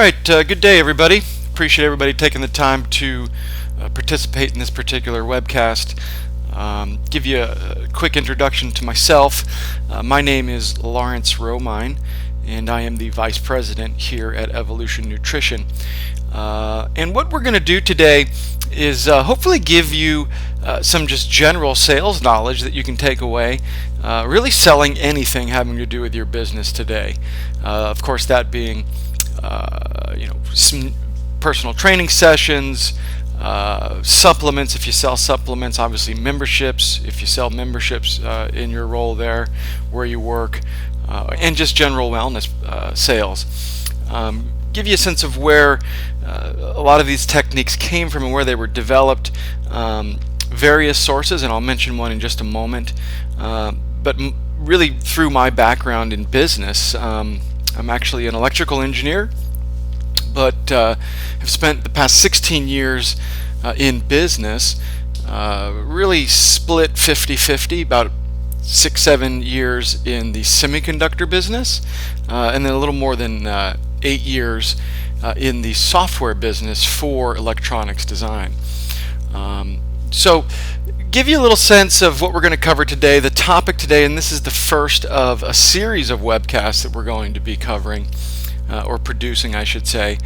right, good day, everybody. Appreciate everybody taking the time to participate in this particular webcast. Give you a quick introduction to myself. My name is Lawrence Romine, and I am the Vice President here at Evolution Nutrition. And what we're going to do today is hopefully give you some just general sales knowledge that you can take away, really selling anything having to do with your business today. Of course, that being some personal training sessions, supplements if you sell supplements, obviously memberships if you sell memberships in your role there where you work, and just general wellness sales. Give you a sense of where a lot of these techniques came from and where they were developed, various sources, and I'll mention one in just a moment, but really through my background in business. I'm actually an electrical engineer, but have spent the past 16 years in business, really split 50-50, about 6-7 years in the semiconductor business, and then a little more than 8 years in the software business for electronics design. So give you a little sense of what we're going to cover today, the topic today, and this is the first of a series of webcasts that we're going to be covering, or producing, I should say.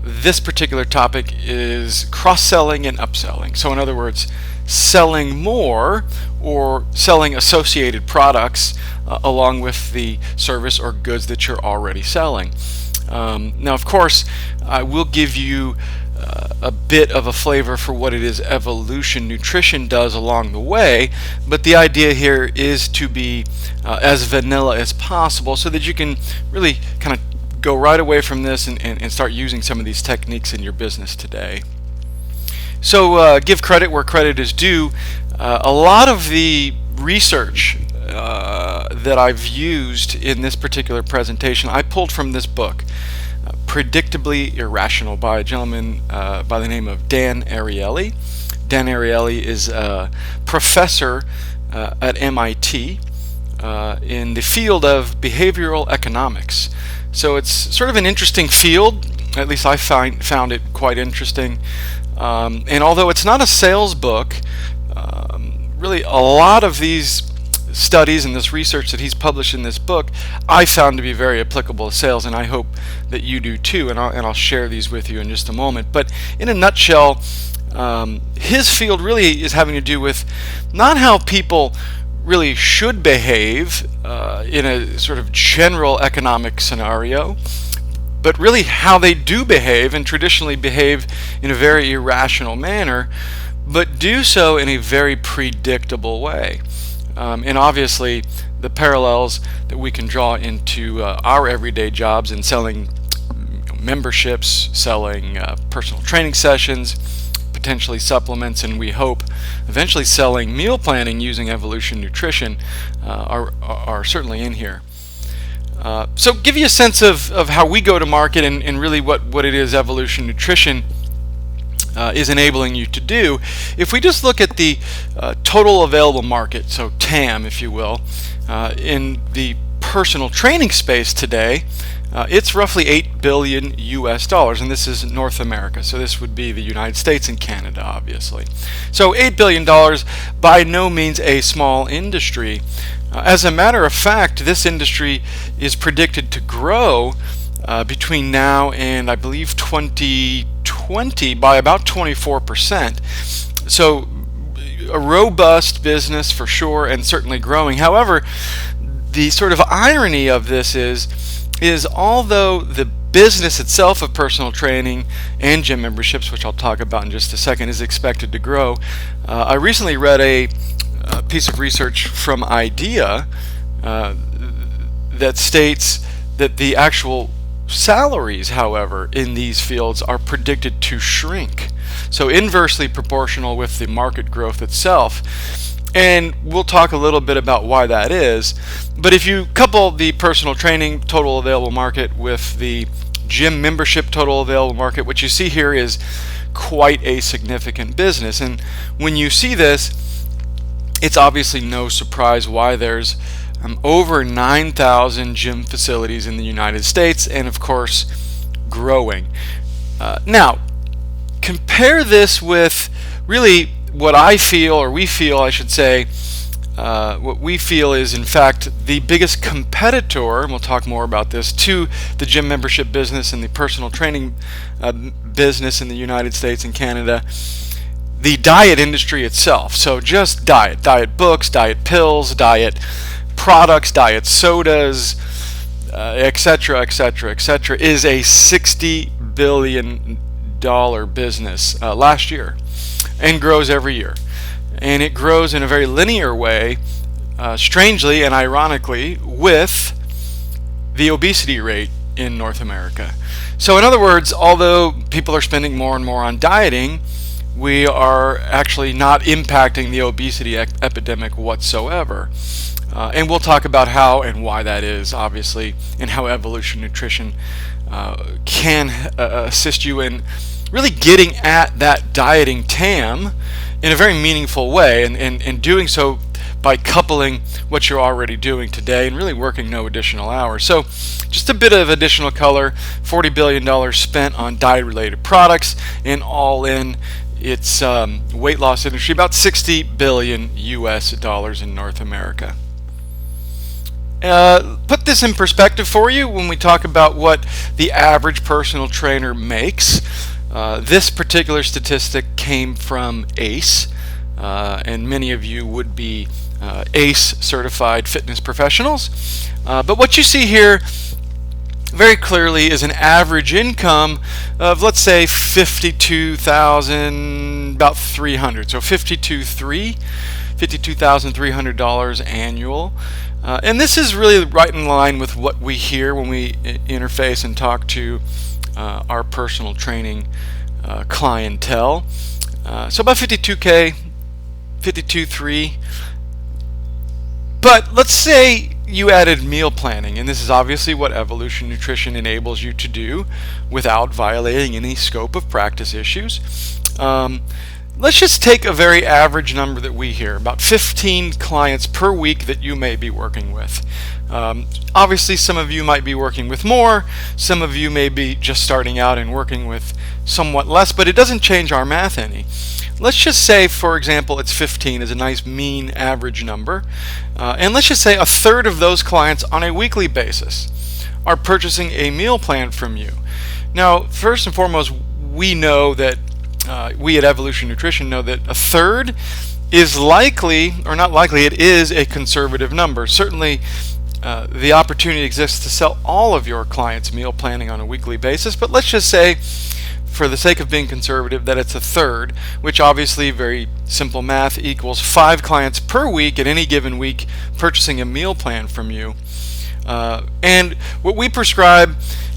This particular topic is cross-selling and upselling. So in other words, selling more or selling associated products along with the service or goods that you're already selling. Now, of course, I will give you a bit of a flavor for what it is Evolution Nutrition does along the way, but the idea here is to be as vanilla as possible so that you can really kind of go right away from this and start using some of these techniques in your business today. So give credit where credit is due. A lot of the research that I've used in this particular presentation I pulled from this book, Predictably Irrational, by a gentleman by the name of Dan Ariely. Dan Ariely is a professor at MIT in the field of behavioral economics. So it's sort of an interesting field, at least I found it quite interesting. And although it's not a sales book, really a lot of these studies and this research that he's published in this book I found to be very applicable to sales, and I hope that you do too, and I'll share these with you in just a moment. But in a nutshell, his field really is having to do with not how people really should behave in a sort of general economic scenario, but really how they do behave, and traditionally behave in a very irrational manner, but do so in a very predictable way. And obviously the parallels that we can draw into our everyday jobs in selling memberships, selling personal training sessions, potentially supplements, and we hope eventually selling meal planning using Evolution Nutrition are certainly in here. So give you a sense of how we go to market and really what it is Evolution Nutrition is enabling you to do. If we just look at the total available market, so TAM if you will, in the personal training space today, it's roughly $8 billion US, and this is North America, so this would be the United States and Canada obviously. So $8 billion, by no means a small industry. As a matter of fact, this industry is predicted to grow between now and I believe 2020 by about 24%. So a robust business for sure, and certainly growing. However, the sort of irony of this is although the business itself of personal training and gym memberships, which I'll talk about in just a second, is expected to grow, I recently read a piece of research from IDEA that states that the actual salaries, however, in these fields are predicted to shrink, so inversely proportional with the market growth itself. And we'll talk a little bit about why that is. But if you couple the personal training total available market with the gym membership total available market, what you see here is quite a significant business. And when you see this, it's obviously no surprise why there's over 9,000 gym facilities in the United States, and of course growing. Now, compare this with really what I feel, or we feel, I should say, what we feel is in fact the biggest competitor, and we'll talk more about this, to the gym membership business and the personal training business in the United States and Canada, the diet industry itself. So just diet books, diet pills, diet products, diet sodas, etc., etc., etc., is a $60 billion business last year, and grows every year. And it grows in a very linear way, strangely and ironically, with the obesity rate in North America. So in other words, although people are spending more and more on dieting, we are actually not impacting the obesity epidemic whatsoever. And we'll talk about how and why that is, obviously, and how Evolution Nutrition can assist you in really getting at that dieting TAM in a very meaningful way, and doing so by coupling what you're already doing today and really working no additional hours. So just a bit of additional color: $40 billion spent on diet-related products, and all in its weight loss industry, about $60 billion in North America. Put this in perspective for you when we talk about what the average personal trainer makes. This particular statistic came from ACE, and many of you would be ACE certified fitness professionals. But what you see here very clearly is an average income of, let's say, $52,300, about $300, so $52,300 annual. And this is really right in line with what we hear when we interface and talk to our personal training clientele. So about 52K, 52.3. But let's say you added meal planning, and this is obviously what Evolution Nutrition enables you to do without violating any scope of practice issues. Let's just take a very average number that we hear, about 15 clients per week that you may be working with. Obviously, some of you might be working with more, some of you may be just starting out and working with somewhat less, but it doesn't change our math any. Let's just say, for example, it's 15 is a nice mean average number, and let's just say a third of those clients on a weekly basis are purchasing a meal plan from you. Now, first and foremost, we know that we at Evolution Nutrition know that a third is likely, or not likely, it is a conservative number. Certainly the opportunity exists to sell all of your clients meal planning on a weekly basis, but let's just say, for the sake of being conservative, that it's a third, which obviously, very simple math, equals 5 clients per week at any given week purchasing a meal plan from you. And what we prescribe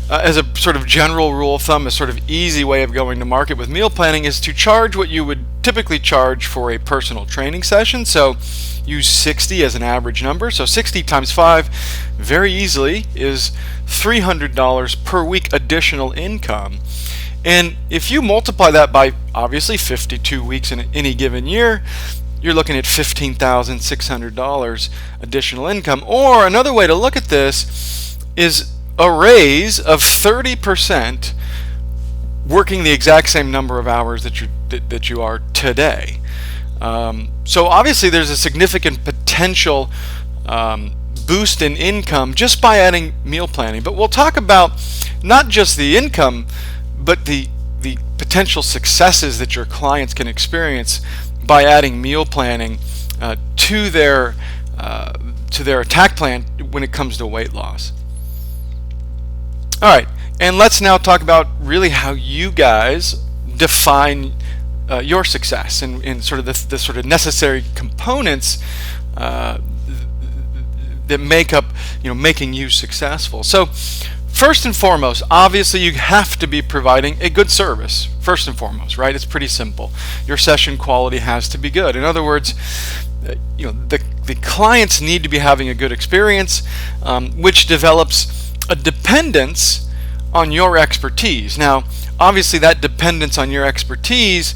as a sort of general rule of thumb, a sort of easy way of going to market with meal planning, is to charge what you would typically charge for a personal training session. So use 60 as an average number. So 60 times 5 very easily is $300 per week additional income. And if you multiply that by obviously 52 weeks in any given year, you're looking at $15,600 additional income. Or another way to look at this is a raise of 30% working the exact same number of hours that you are today. So obviously there's a significant potential boost in income just by adding meal planning. But we'll talk about not just the income, but the potential successes that your clients can experience by adding meal planning to their attack plan when it comes to weight loss. All right, and let's now talk about really how you guys define your success and sort of the sort of necessary components that make up, making you successful. So first and foremost, obviously you have to be providing a good service, first and foremost, right? It's pretty simple. Your session quality has to be good. In other words, the clients need to be having a good experience, which develops a dependence on your expertise. Now, obviously that dependence on your expertise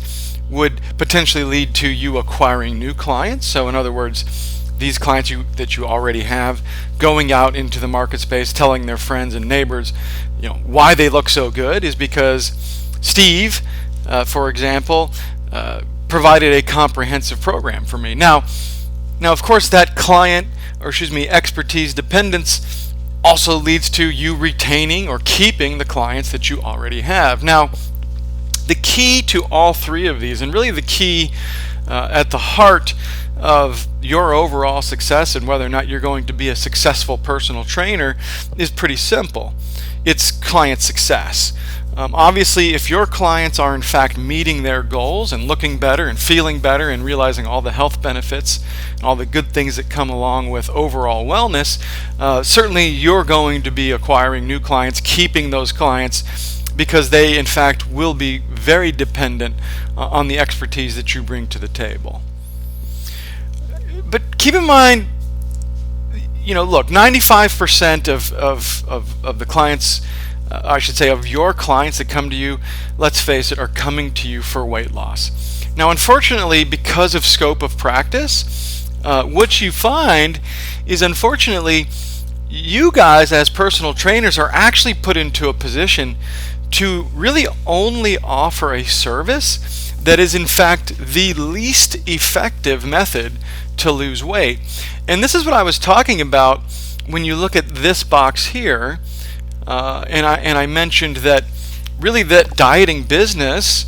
would potentially lead to you acquiring new clients. So in other words, these clients that you already have going out into the market space, telling their friends and neighbors why they look so good is because Steve, for example, provided a comprehensive program for me. Now, of course, that expertise dependence also leads to you retaining or keeping the clients that you already have. Now, the key to all three of these, and really the key at the heart of your overall success and whether or not you're going to be a successful personal trainer, is pretty simple. It's client success. Obviously, if your clients are in fact meeting their goals and looking better and feeling better and realizing all the health benefits and all the good things that come along with overall wellness, certainly you're going to be acquiring new clients, keeping those clients, because they in fact will be very dependent on the expertise that you bring to the table. But keep in mind, look, 95% of the clients, I should say, of your clients that come to you, let's face it, are coming to you for weight loss. Now, unfortunately, because of scope of practice, what you find is, unfortunately, you guys as personal trainers are actually put into a position to really only offer a service that is in fact the least effective method to lose weight. And this is what I was talking about when you look at this box here. And I mentioned that really that dieting business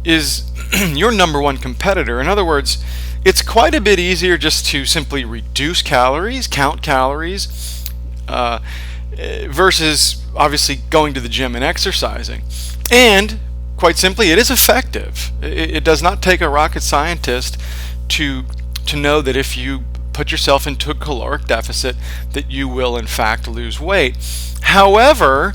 is your number one competitor. In other words, it's quite a bit easier just to simply reduce calories, count calories, versus obviously going to the gym and exercising. And quite simply, it is effective. It does not take a rocket scientist to know that if you put yourself into a caloric deficit that you will in fact lose weight. However,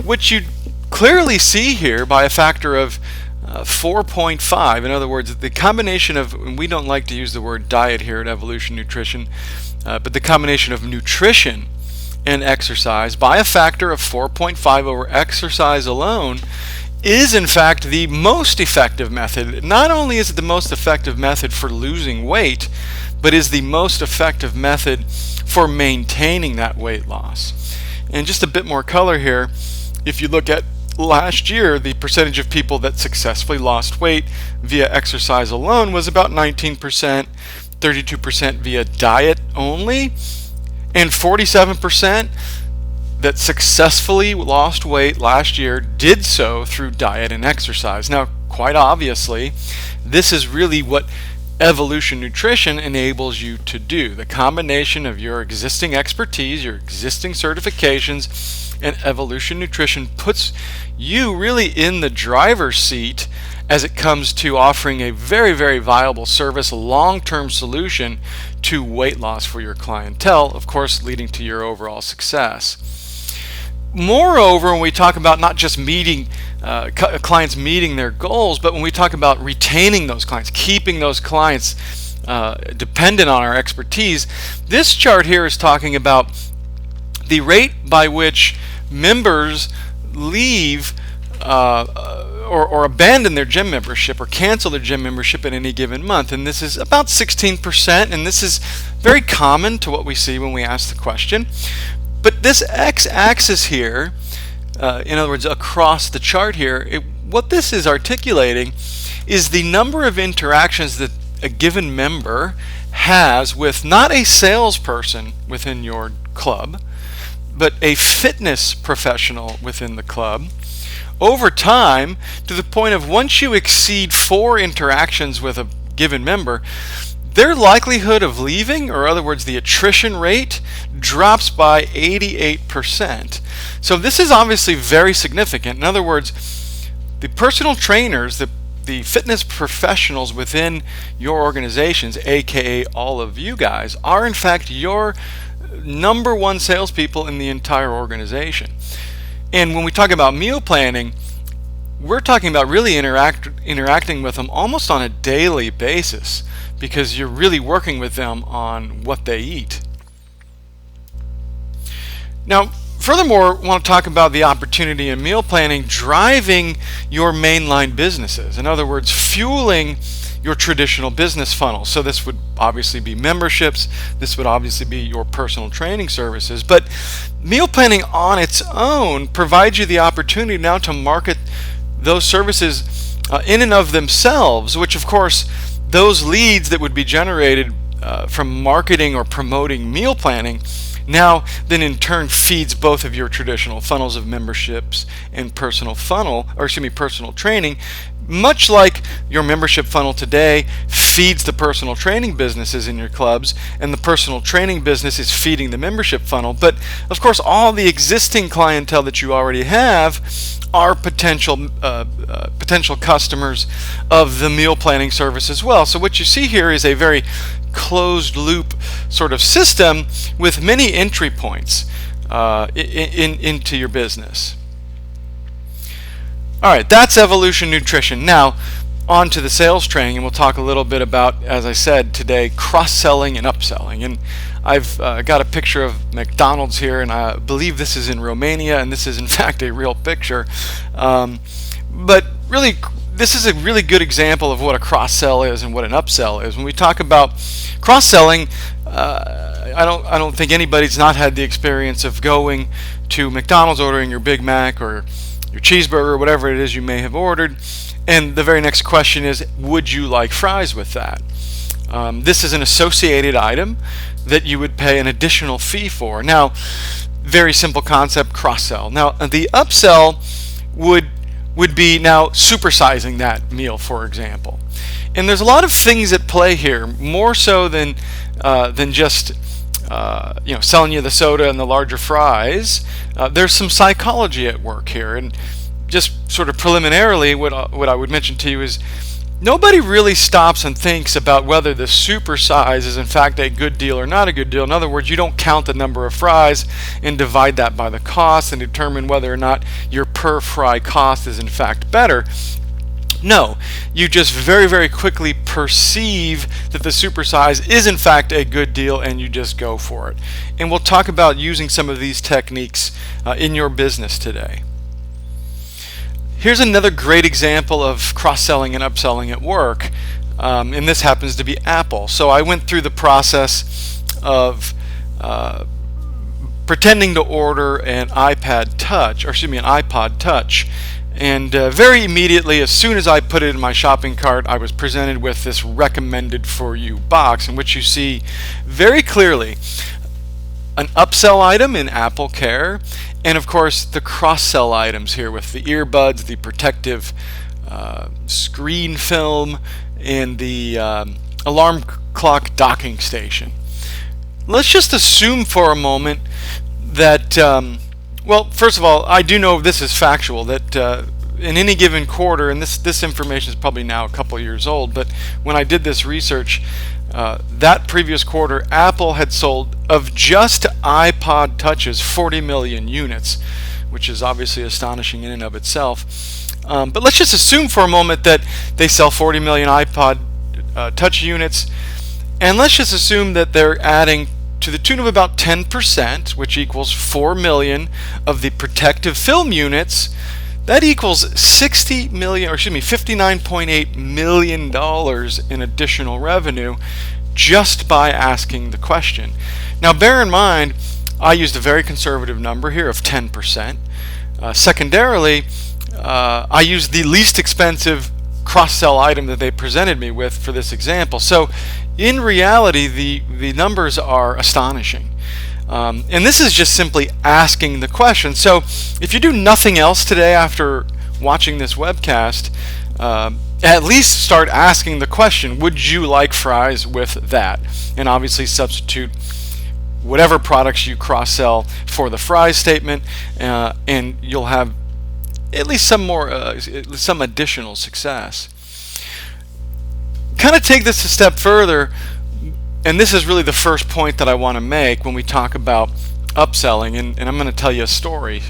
what you clearly see here by a factor of 4.5, in other words, the combination of, and we don't like to use the word diet here at Evolution Nutrition, but the combination of nutrition and exercise by a factor of 4.5 over exercise alone is in fact the most effective method. Not only is it the most effective method for losing weight, but is the most effective method for maintaining that weight loss. And just a bit more color here, if you look at last year, the percentage of people that successfully lost weight via exercise alone was about 19%, 32% via diet only, and 47% that successfully lost weight last year did so through diet and exercise. Now, quite obviously, this is really what Evolution Nutrition enables you to do. The combination of your existing expertise, your existing certifications, and Evolution Nutrition puts you really in the driver's seat as it comes to offering a very, very viable service, long-term solution to weight loss for your clientele, of course, leading to your overall success. Moreover, when we talk about not just meeting clients meeting their goals, but when we talk about retaining those clients, keeping those clients dependent on our expertise, this chart here is talking about the rate by which members leave or abandon their gym membership or cancel their gym membership in any given month. And this is about 16%, and this is very common to what we see when we ask the question. But this x-axis here, in other words, across the chart here, what this is articulating is the number of interactions that a given member has with not a salesperson within your club, but a fitness professional within the club over time, to the point of once you exceed 4 interactions with a given member, their likelihood of leaving, or in other words, the attrition rate, drops by 88%. So this is obviously very significant. In other words, the personal trainers, the fitness professionals within your organizations, aka all of you guys, are in fact your number one salespeople in the entire organization. And when we talk about meal planning, we're talking about really interacting with them almost on a daily basis, because you're really working with them on what they eat. Now, Furthermore, I want to talk about the opportunity in meal planning driving your mainline businesses. In other words, fueling your traditional business funnel. So this would obviously be memberships, this would obviously be your personal training services, but meal planning on its own provides you the opportunity now to market those services in and of themselves, which of course those leads that would be generated from marketing or promoting meal planning now then in turn feeds both of your traditional funnels of memberships and personal training, much like your membership funnel today feeds the personal training businesses in your clubs, and the personal training business is feeding the membership funnel. But of course, all the existing clientele that you already have are potential customers of the meal planning service as well. So what you see here is a very closed loop sort of system with many entry points into your business. All right, that's Evolution Nutrition. Now, on to the sales training, and we'll talk a little bit about, as I said today, cross-selling and upselling. And I've got a picture of McDonald's here, and I believe this is in Romania, and this is in fact a real picture. But really, this is a really good example of what a cross-sell is and what an upsell is. When we talk about cross-selling, I don't think anybody's not had the experience of going to McDonald's, ordering your Big Mac or your cheeseburger or whatever it is you may have ordered, and the very next question is, would you like fries with that? This is an associated item that you would pay an additional fee for. Now, very simple concept, cross-sell. Now, the upsell would be now supersizing that meal, for example. And there's a lot of things at play here, more so than just selling you the soda and the larger fries. There's some psychology at work here, and just sort of preliminarily, what I would mention to you is nobody really stops and thinks about whether the supersize is in fact a good deal or not a good deal. In other words, you don't count the number of fries and divide that by the cost and determine whether or not your per fry cost is in fact better. No, you just very, very quickly perceive that the supersize is in fact a good deal, and you just go for it. And we'll talk about using some of these techniques in your business today. Here's another great example of cross-selling and upselling at work, and this happens to be Apple. So I went through the process of pretending to order an iPod Touch. And very immediately, as soon as I put it in my shopping cart, I was presented with this recommended for you box, in which you see very clearly an upsell item in Apple Care, and of course the cross-sell items here with the earbuds, the protective screen film, and the alarm clock docking station. Let's just assume for a moment that well, first of all, I do know this is factual, that in any given quarter, and this information is probably now a couple years old, but when I did this research, that previous quarter, Apple had sold, of just iPod Touches, 40 million units, which is obviously astonishing in and of itself. But let's just assume for a moment that they sell 40 million iPod Touch units, and let's just assume that they're adding to the tune of about 10%, which equals 4 million of the protective film units. That equals $59.8 million in additional revenue just by asking the question. Now bear in mind, I used a very conservative number here of 10%. Secondarily, I used the least expensive cross-sell item that they presented me with for this example. So in reality, the numbers are astonishing. And this is just simply asking the question. So if you do nothing else today after watching this webcast, at least start asking the question, would you like fries with that? And obviously substitute whatever products you cross-sell for the fries statement, and you'll have at least some additional success. Kind of take this a step further, and this is really the first point that I want to make when we talk about upselling, and I'm going to tell you a story.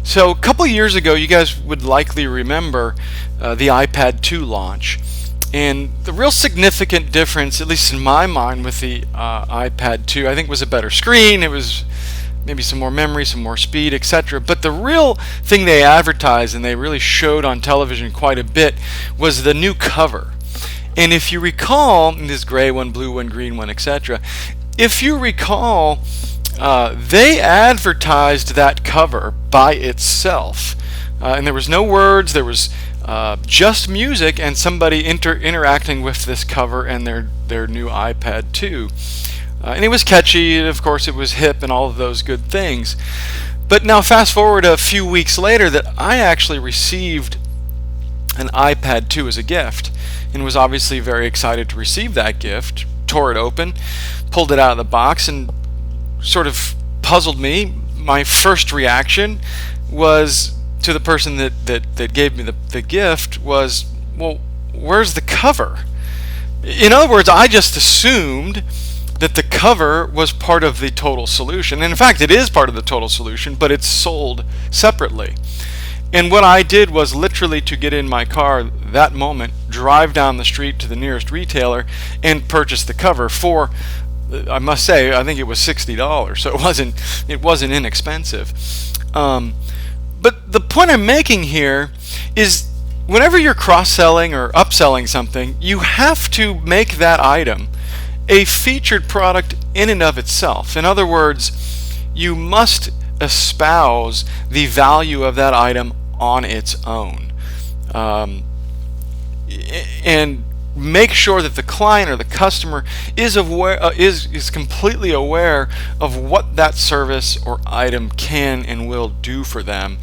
So a couple years ago, you guys would likely remember the iPad 2 launch, and the real significant difference, at least in my mind, with the iPad 2, I think was a better screen. It was maybe some more memory, some more speed, etc. But the real thing they advertised, and they really showed on television quite a bit, was the new cover. And if you recall, this gray one, blue one, green one, etc., if you recall, they advertised that cover by itself. And there was no words, there was just music and somebody interacting with this cover and their new iPad 2. And it was catchy, and of course it was hip and all of those good things. But now fast forward a few weeks later, that I actually received an iPad 2 as a gift, and was obviously very excited to receive that gift. Tore it open, pulled it out of the box, and sort of puzzled me. My first reaction was to the person that gave me the gift was, well, where's the cover? In other words, I just assumed that the cover was part of the total solution. And in fact, it is part of the total solution, but it's sold separately. And what I did was literally to get in my car that moment, drive down the street to the nearest retailer, and purchase the cover for, I must say, I think it was $60, so it wasn't inexpensive. But the point I'm making here is, whenever you're cross-selling or upselling something, you have to make that item a featured product in and of itself. In other words, you must espouse the value of that item on its own, and make sure that the client or the customer is aware, is completely aware of what that service or item can and will do for them,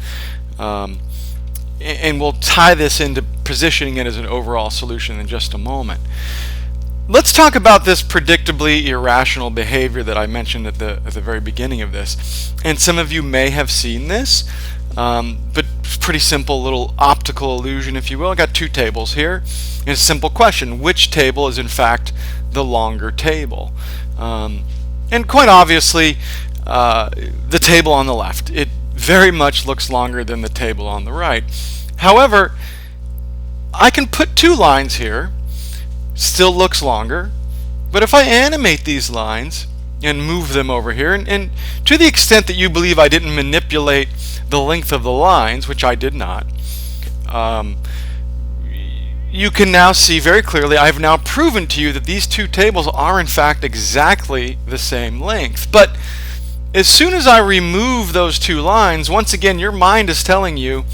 and we'll tie this into positioning it as an overall solution in just a moment. Let's talk about this predictably irrational behavior that I mentioned at the very beginning of this. And some of you may have seen this, but it's pretty simple little optical illusion, if you will. I got two tables here, and a simple question: which table is in fact the longer table? And quite obviously, the table on the left. It very much looks longer than the table on the right. However, I can put two lines here. Still looks longer, but if I animate these lines and move them over here, and to the extent that you believe I didn't manipulate the length of the lines, which I did not, you can now see very clearly I've now proven to you that these two tables are in fact exactly the same length. But as soon as I remove those two lines, once again your mind is telling you,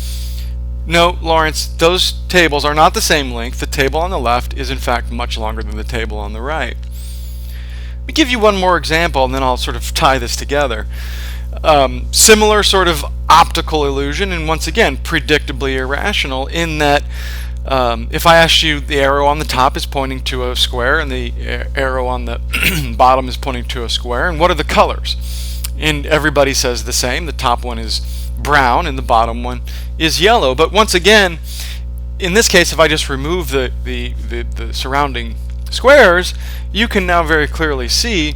no, Lawrence, those tables are not the same length. The table on the left is in fact much longer than the table on the right. Let me give you one more example, and then I'll sort of tie this together. Similar sort of optical illusion, and once again, predictably irrational, in that if I asked you, the arrow on the top is pointing to a square, and the arrow on the bottom is pointing to a square, and what are the colors? And everybody says the same. The top one is brown and the bottom one is yellow. But once again, in this case, if I just remove the surrounding squares, you can now very clearly see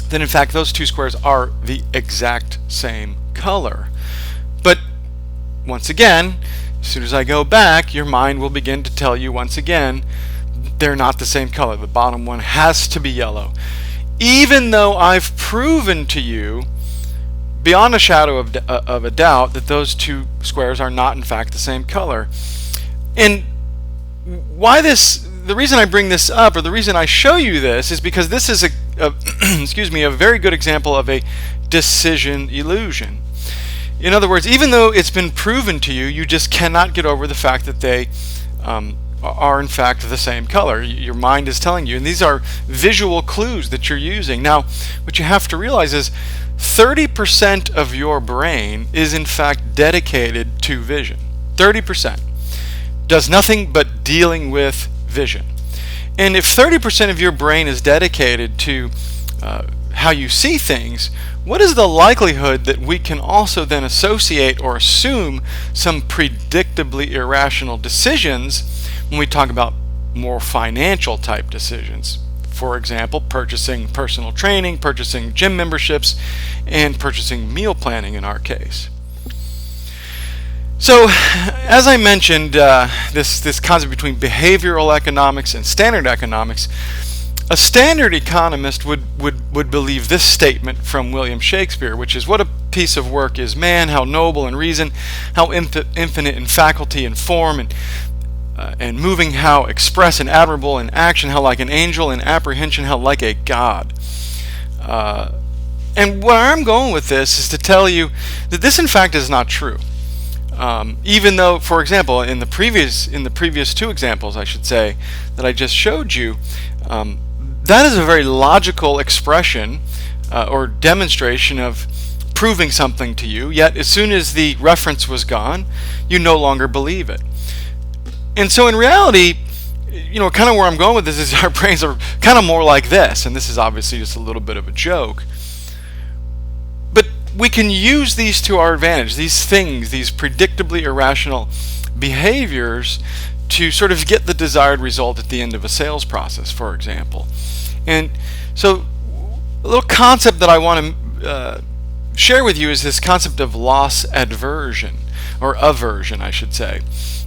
that in fact those two squares are the exact same color. But once again, as soon as I go back, your mind will begin to tell you once again they're not the same color. The bottom one has to be yellow, even though I've proven to you beyond a shadow of a doubt that those two squares are not in fact the same color. And the reason I bring this up, or the reason I show you this, is because this is a very good example of a decision illusion. In other words, even though it's been proven to you, you just cannot get over the fact that they are in fact the same color. Your mind is telling you, and these are visual clues that you're using. Now, what you have to realize is 30% of your brain is in fact dedicated to vision. 30% does nothing but dealing with vision. And if 30% of your brain is dedicated to how you see things, what is the likelihood that we can also then associate or assume some predictably irrational decisions when we talk about more financial type decisions? For example, purchasing personal training, purchasing gym memberships, and purchasing meal planning in our case. So, as I mentioned, this concept between behavioral economics and standard economics, a standard economist would believe this statement from William Shakespeare, which is, what a piece of work is man, how noble in reason, how infinite in faculty and form, and moving, how express and admirable in action, how like an angel in apprehension, how like a god. And where I'm going with this is to tell you that this in fact is not true. Even though, for example, in the previous two examples, I should say, that I just showed you, that is a very logical expression or demonstration of proving something to you, yet as soon as the reference was gone, you no longer believe it. And so in reality, kind of where I'm going with this is our brains are kind of more like this, and this is obviously just a little bit of a joke. But we can use these to our advantage, these things, these predictably irrational behaviors, to sort of get the desired result at the end of a sales process, for example. And so a little concept that I want to share with you is this concept of loss aversion, or aversion, I should say.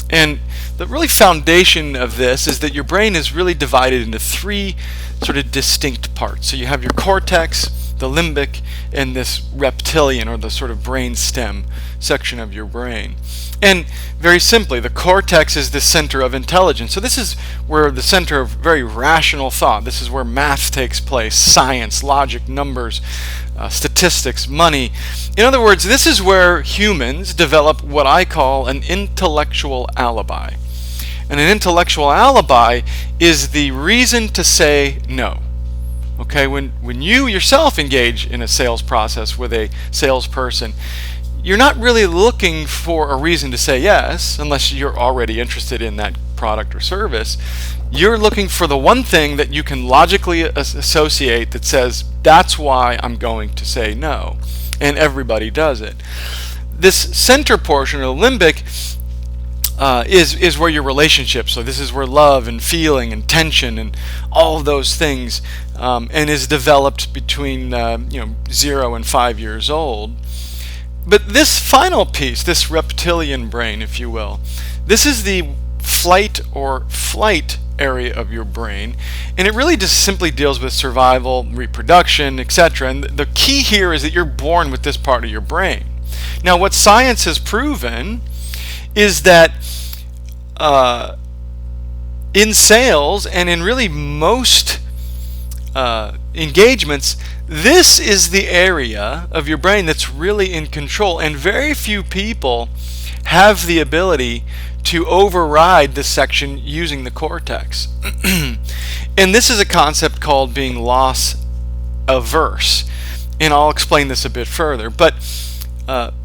And the really foundation of this is that your brain is really divided into three sort of distinct parts. So you have your cortex, the limbic, and this reptilian, or the sort of brain stem section of your brain. And very simply, the cortex is the center of intelligence. So this is where the center of very rational thought. This is where math takes place, science, logic, numbers, statistics, money. In other words, this is where humans develop what I call an intellectual alibi. And an intellectual alibi is the reason to say no. Okay, when you yourself engage in a sales process with a salesperson, you're not really looking for a reason to say yes, unless you're already interested in that product or service. You're looking for the one thing that you can logically associate that says, that's why I'm going to say no. And everybody does it. This center portion, or limbic, is where your relationships, so this is where love and feeling and tension and all of those things, and is developed between 0 and 5 years old. But this final piece, this reptilian brain, if you will, this is the flight area of your brain, and it really just simply deals with survival, reproduction, etc. And the key here is that you're born with this part of your brain. Now, what science has proven is that in sales and in really most engagements, this is the area of your brain that's really in control, and very few people have the ability to override this section using the cortex. And this is a concept called being loss averse, and I'll explain this a bit further. But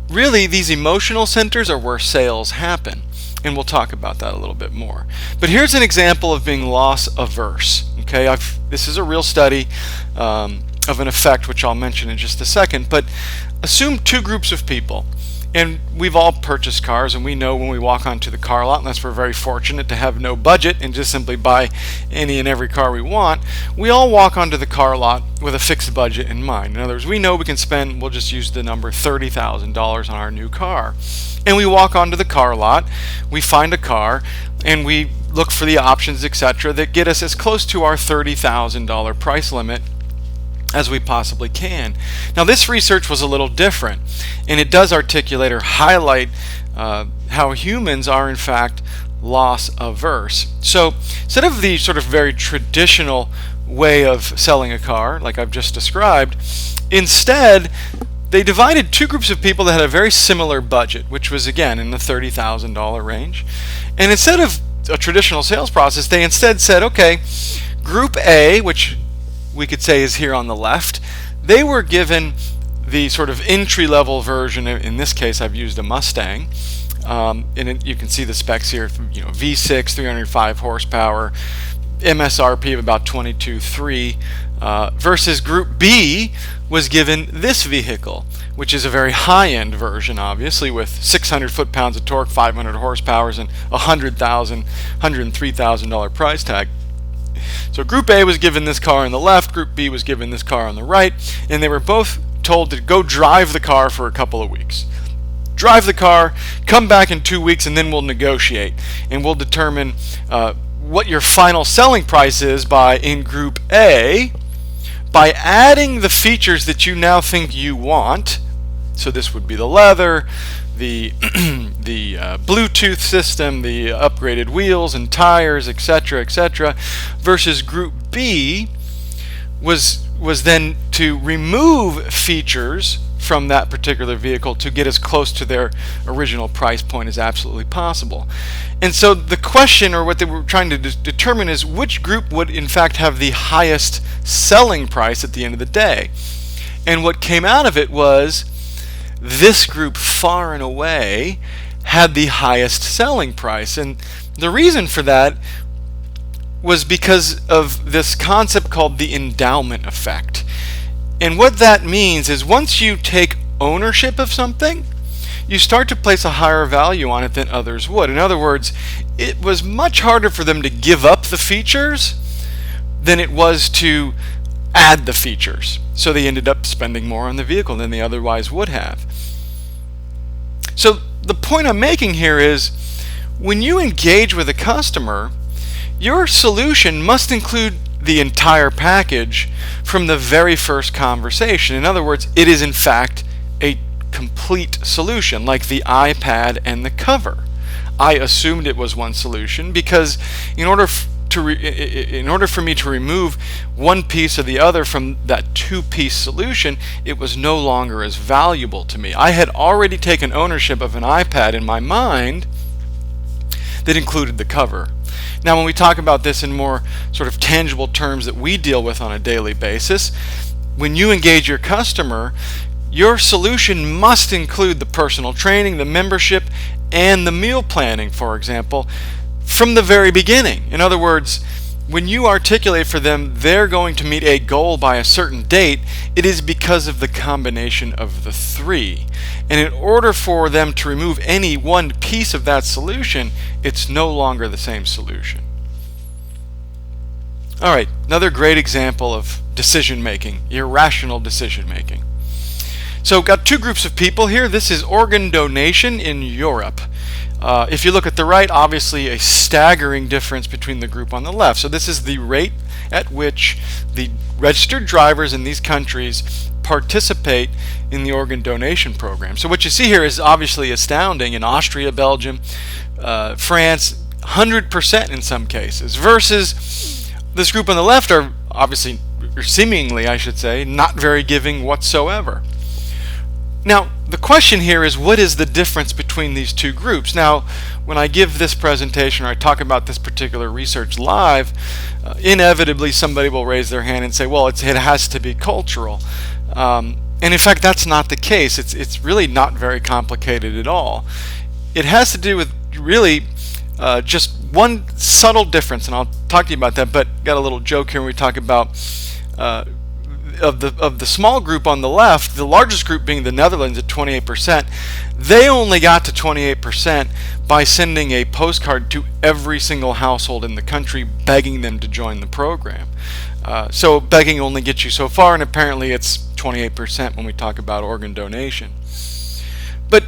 really, these emotional centers are where sales happen, and we'll talk about that a little bit more. But here's an example of being loss averse. Okay, this is a real study of an effect, which I'll mention in just a second. But assume two groups of people, and we've all purchased cars, and we know when we walk onto the car lot, unless we're very fortunate to have no budget and just simply buy any and every car we want, we all walk onto the car lot with a fixed budget in mind. In other words, we know we can spend, we'll just use the number $30,000 on our new car. And we walk onto the car lot, we find a car, and we look for the options, etc., that get us as close to our $30,000 price limit as we possibly can. Now, this research was a little different, and it does articulate or highlight how humans are in fact loss averse. So instead of the sort of very traditional way of selling a car like I've just described, instead they divided two groups of people that had a very similar budget, which was again in the $30,000 range. And instead of a traditional sales process, they instead said, okay, group A, which we could say is here on the left, they were given the sort of entry-level version. In this case, I've used a Mustang, and you can see the specs here. V6, 305 horsepower, MSRP of about $22,300, versus Group B was given this vehicle, which is a very high-end version, obviously, with 600 foot-pounds of torque, 500 horsepower, and $103,000 price tag. So Group A was given this car on the left, Group B was given this car on the right, and they were both told to go drive the car for a couple of weeks. Drive the car, come back in 2 weeks, and then we'll negotiate, and we'll determine what your final selling price is in Group A by adding the features that you now think you want. So this would be the leather, the the Bluetooth system, the upgraded wheels and tires, etc., etc. Versus Group B was then to remove features from that particular vehicle to get as close to their original price point as absolutely possible. And so the question, or what they were trying to determine, is which group would in fact have the highest selling price at the end of the day. And what came out of it was this group far and away had the highest selling price. And the reason for that was because of this concept called the endowment effect. And what that means is once you take ownership of something, you start to place a higher value on it than others would. In other words, it was much harder for them to give up the features than it was to add the features. So they ended up spending more on the vehicle than they otherwise would have. So the point I'm making here is when you engage with a customer, your solution must include the entire package from the very first conversation. In other words, it is in fact a complete solution, like the iPad and the cover. I assumed it was one solution because in order for me to remove one piece or the other from that two-piece solution, it was no longer as valuable to me. I had already taken ownership of an iPad in my mind that included the cover. Now, when we talk about this in more sort of tangible terms that we deal with on a daily basis, when you engage your customer, your solution must include the personal training, the membership, and the meal planning, for example, from the very beginning. In other words, when you articulate for them they're going to meet a goal by a certain date, it is because of the combination of the three. And in order for them to remove any one piece of that solution, it's no longer the same solution. All right, another great example of decision making, irrational decision making. So got two groups of people here. This is organ donation in Europe. If you look at the right, obviously a staggering difference between the group on the left. So this is the rate at which the registered drivers in these countries participate in the organ donation program. So what you see here is obviously astounding. In Austria, Belgium, France, 100% in some cases, versus this group on the left are obviously, or seemingly I should say, not very giving whatsoever. Now, the question here is, what is the difference between these two groups? Now, when I give this presentation or I talk about this particular research live, inevitably somebody will raise their hand and say, well, it has to be cultural. And in fact, that's not the case. It's really not very complicated at all. It has to do with really just one subtle difference, and I'll talk to you about that, but got a little joke here when we talk about of the small group on the left, the largest group being the Netherlands at 28%, they only got to 28% by sending a postcard to every single household in the country begging them to join the program. So begging only gets you so far, and apparently it's 28% when we talk about organ donation. But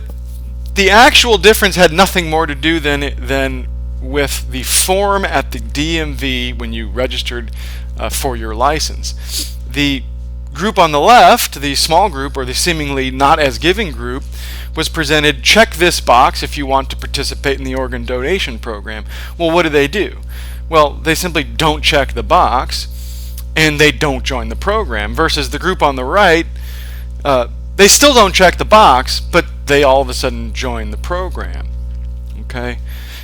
the actual difference had nothing more to do than with the form at the DMV when you registered for your license. The group on the left, the small group, or the seemingly not as giving group, was presented, check this box if you want to participate in the organ donation program. Well, what do? Well, they simply don't check the box and they don't join the program, versus the group on the right, they still don't check the box, but they all of a sudden join the program. Okay?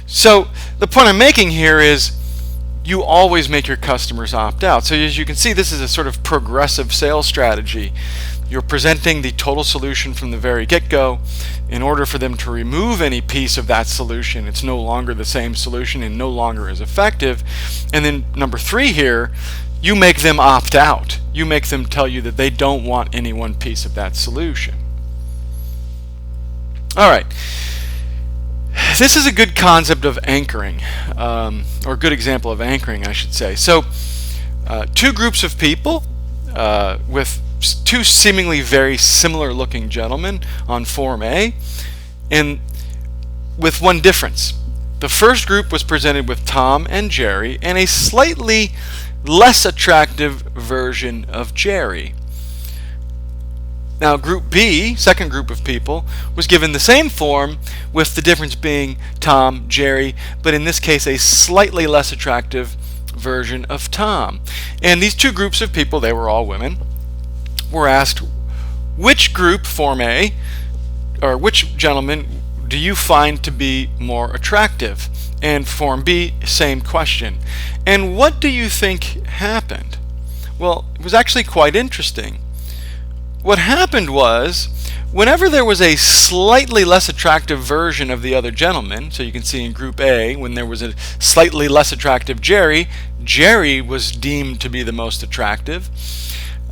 So the point I'm making here is you always make your customers opt out. So as you can see, this is a sort of progressive sales strategy. You're presenting the total solution from the very get-go. In order for them to remove any piece of that solution, it's no longer the same solution and no longer as effective. And then number 3 here, you make them opt out. You make them tell you that they don't want any one piece of that solution. All right. This is a good concept of anchoring, or a good example of anchoring, I should say. So, two groups of people with two seemingly very similar looking gentlemen on Form A, and with one difference. The first group was presented with Tom and Jerry and a slightly less attractive version of Jerry. Now group B, second group of people, was given the same form with the difference being Tom, Jerry, but in this case a slightly less attractive version of Tom. And these two groups of people, they were all women, were asked which group, form A, or which gentleman do you find to be more attractive? And form B, same question. And what do you think happened? Well, it was actually quite interesting. What happened was, whenever there was a slightly less attractive version of the other gentleman, so you can see in group A, when there was a slightly less attractive Jerry, Jerry was deemed to be the most attractive.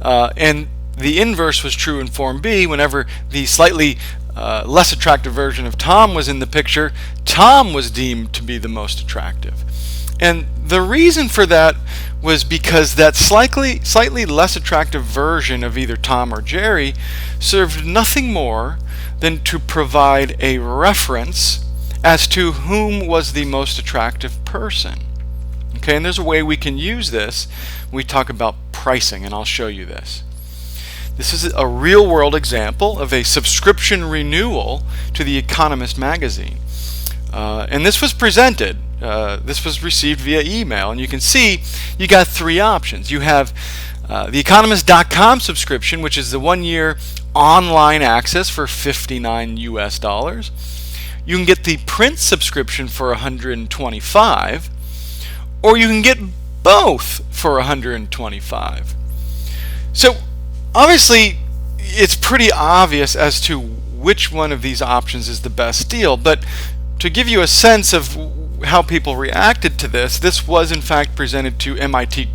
And the inverse was true in form B. Whenever the slightly less attractive version of Tom was in the picture, Tom was deemed to be the most attractive. And the reason for that was because that slightly less attractive version of either Tom or Jerry served nothing more than to provide a reference as to whom was the most attractive person. Okay, and there's a way we can use this when we talk about pricing, and I'll show you this. This is a real-world example of a subscription renewal to The Economist magazine. And this was presented. This was received via email, and you can see you got three options. You have the Economist.com subscription, which is the 1-year online access for $59 US. You can get the print subscription for $125, or you can get both for $125. So obviously, it's pretty obvious as to which one of these options is the best deal, but to give you a sense of how people reacted to this, this was in fact presented to MIT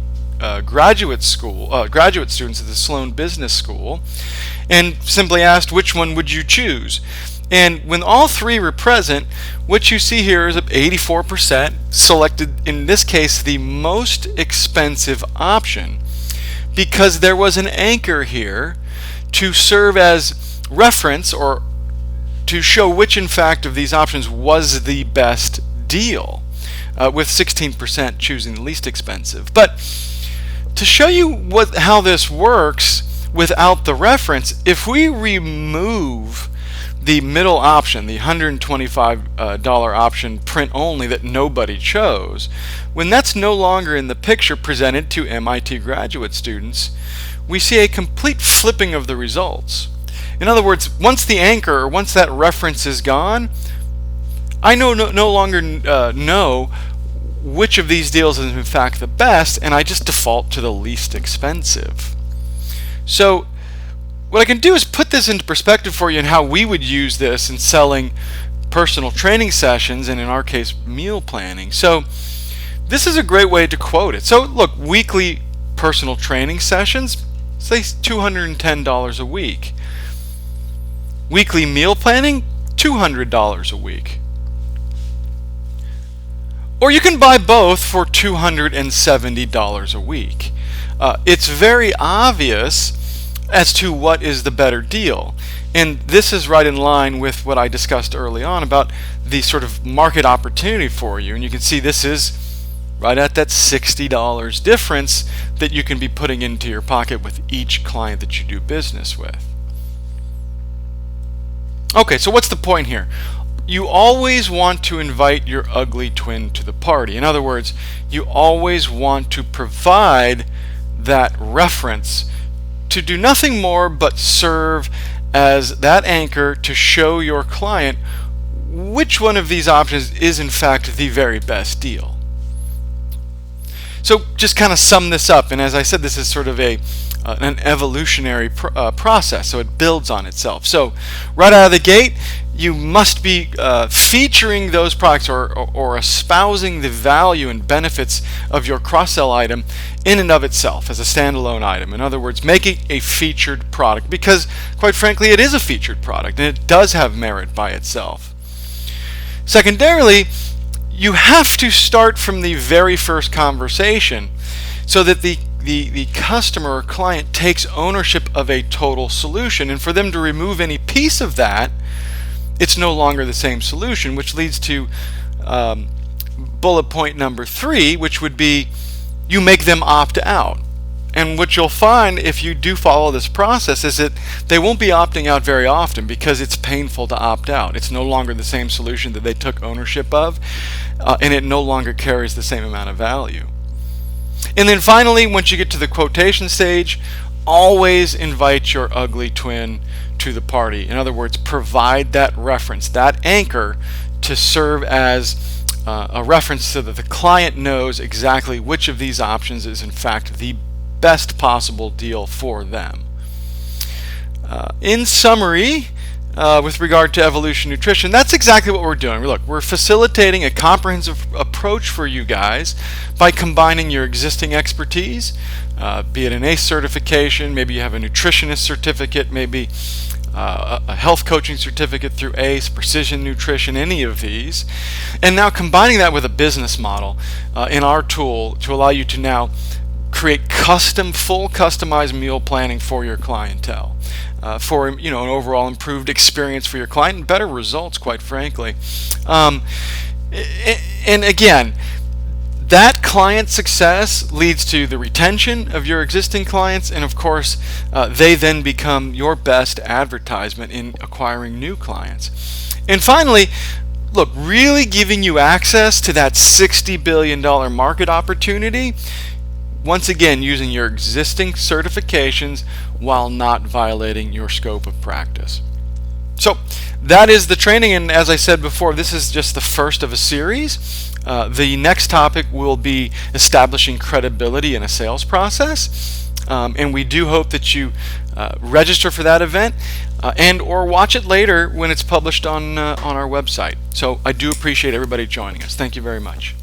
graduate students at the Sloan Business School, and simply asked which one would you choose. And when all three were present, what you see here is 84% selected, in this case, the most expensive option, because there was an anchor here to serve as reference or to show which in fact of these options was the best deal, with 16% choosing the least expensive. But to show you how this works without the reference, if we remove the middle option, the $125 option, print only, that nobody chose, when that's no longer in the picture presented to MIT graduate students, we see a complete flipping of the results. In other words, once the anchor, or once that reference is gone, I no longer know which of these deals is in fact the best, and I just default to the least expensive. So what I can do is put this into perspective for you and how we would use this in selling personal training sessions, and in our case, meal planning. So this is a great way to quote it. So look, weekly personal training sessions, say $210 a week. Weekly meal planning, $200 a week. Or you can buy both for $270 a week. It's very obvious as to what is the better deal. And this is right in line with what I discussed early on about the sort of market opportunity for you. And you can see this is right at that $60 difference that you can be putting into your pocket with each client that you do business with. Okay, so what's the point here? You always want to invite your ugly twin to the party. In other words, you always want to provide that reference to do nothing more but serve as that anchor to show your client which one of these options is in fact the very best deal. So just kind of sum this up, and as I said, this is sort of an evolutionary process, so it builds on itself. So right out of the gate, you must be featuring those products or espousing the value and benefits of your cross-sell item in and of itself as a standalone item. In other words, make it a featured product, because quite frankly it is a featured product and it does have merit by itself. Secondarily, you have to start from the very first conversation so that the customer or client takes ownership of a total solution, and for them to remove any piece of that, it's no longer the same solution, which leads to bullet point number 3, which would be you make them opt out. And what you'll find if you do follow this process is that they won't be opting out very often because it's painful to opt out. It's no longer the same solution that they took ownership of, and it no longer carries the same amount of value. And then finally, once you get to the quotation stage, always invite your ugly twin to the party. In other words, provide that reference, that anchor, to serve as a reference so that the client knows exactly which of these options is in fact the best possible deal for them. In summary, with regard to Evolution Nutrition, that's exactly what we're doing. Look, we're facilitating a comprehensive approach for you guys by combining your existing expertise, be it an ACE certification, maybe you have a nutritionist certificate, maybe a health coaching certificate through ACE, Precision Nutrition, any of these, and now combining that with a business model in our tool to allow you to now create full customized meal planning for your clientele, for an overall improved experience for your client and better results, quite frankly. And again, that client success leads to the retention of your existing clients, and of course, they then become your best advertisement in acquiring new clients. And finally, look, really giving you access to that $60 billion market opportunity, once again using your existing certifications while not violating your scope of practice. So that is the training, and as I said before, this is just the first of a series. The next topic will be establishing credibility in a sales process, and we do hope that you register for that event and or watch it later when it's published on our website. So I do appreciate everybody joining us. Thank you very much.